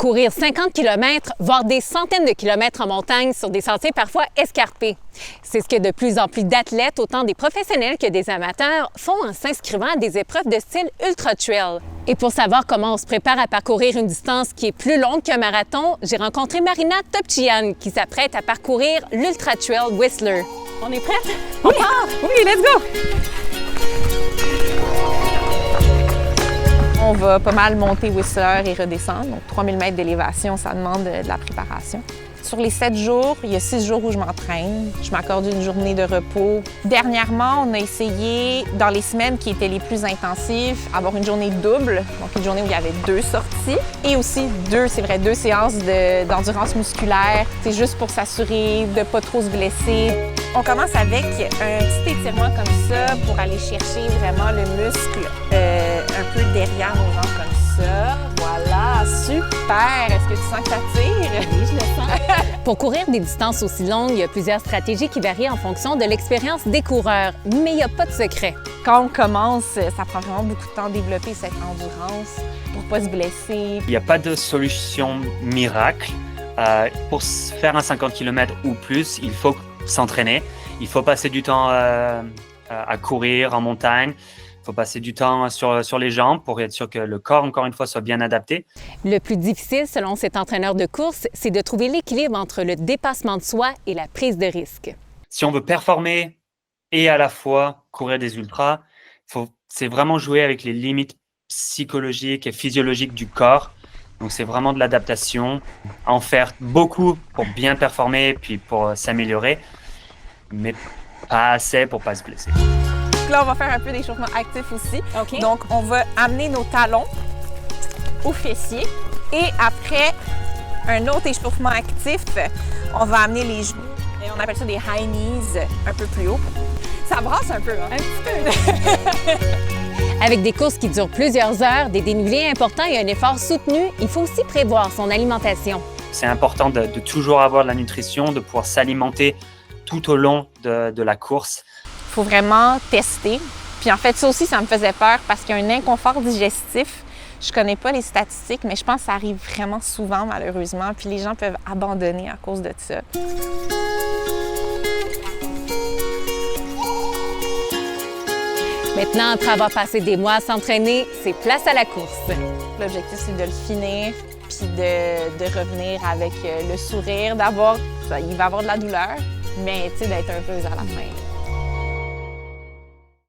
Parcourir 50 km, voire des centaines de kilomètres en montagne sur des sentiers parfois escarpés. C'est ce que de plus en plus d'athlètes, autant des professionnels que des amateurs, font en s'inscrivant à des épreuves de style ultra-trail. Et pour savoir comment on se prépare à parcourir une distance qui est plus longue qu'un marathon, j'ai rencontré Marina Topchian qui s'apprête à parcourir l'Ultra-Trail Whistler. On est prête? On part! Oui, let's go! On va pas mal monter Whistler et redescendre. Donc 3000 mètres d'élévation, ça demande de la préparation. Sur les 7 jours, il y a 6 jours où je m'entraîne. Je m'accorde une journée de repos. Dernièrement, on a essayé, dans les semaines qui étaient les plus intensives, avoir une journée double, donc une journée où il y avait 2 sorties. Et aussi 2 séances d'endurance musculaire. C'est juste pour s'assurer de ne pas trop se blesser. On commence avec un petit étirement comme ça pour aller chercher vraiment le muscle un peu derrière nos jambes comme ça. Voilà, super! Est-ce que tu sens que ça tire? Oui, je le sens. Pour courir des distances aussi longues, il y a plusieurs stratégies qui varient en fonction de l'expérience des coureurs, mais il n'y a pas de secret. Quand on commence, ça prend vraiment beaucoup de temps de développer cette endurance pour ne pas se blesser. Il n'y a pas de solution miracle. Pour faire un 50 km ou plus, il faut s'entraîner. Il faut passer du temps à courir en montagne. Il faut passer du temps sur les jambes pour être sûr que le corps, encore une fois, soit bien adapté. Le plus difficile, selon cet entraîneur de course, c'est de trouver l'équilibre entre le dépassement de soi et la prise de risque. Si on veut performer et à la fois courir des ultras, c'est vraiment jouer avec les limites psychologiques et physiologiques du corps. Donc, c'est vraiment de l'adaptation, en faire beaucoup pour bien performer et puis pour s'améliorer, mais pas assez pour ne pas se blesser. Là, on va faire un peu d'échauffement actif aussi. Okay. Donc, on va amener nos talons aux fessiers et après un autre échauffement actif, on va amener les genoux. Et on appelle ça des high knees un peu plus haut. Ça brasse un peu, hein? Un petit peu. Avec des courses qui durent plusieurs heures, des dénivelés importants et un effort soutenu, il faut aussi prévoir son alimentation. C'est important de toujours avoir de la nutrition, de pouvoir s'alimenter tout au long de la course. Il faut vraiment tester. Puis en fait, ça aussi, ça me faisait peur parce qu'il y a un inconfort digestif. Je connais pas les statistiques, mais je pense que ça arrive vraiment souvent, malheureusement. Puis les gens peuvent abandonner à cause de ça. Maintenant, après avoir passé des mois à s'entraîner, c'est place à la course. L'objectif, c'est de le finir, puis de revenir avec le sourire. D'abord, il va y avoir de la douleur, mais d'être heureuse à la fin.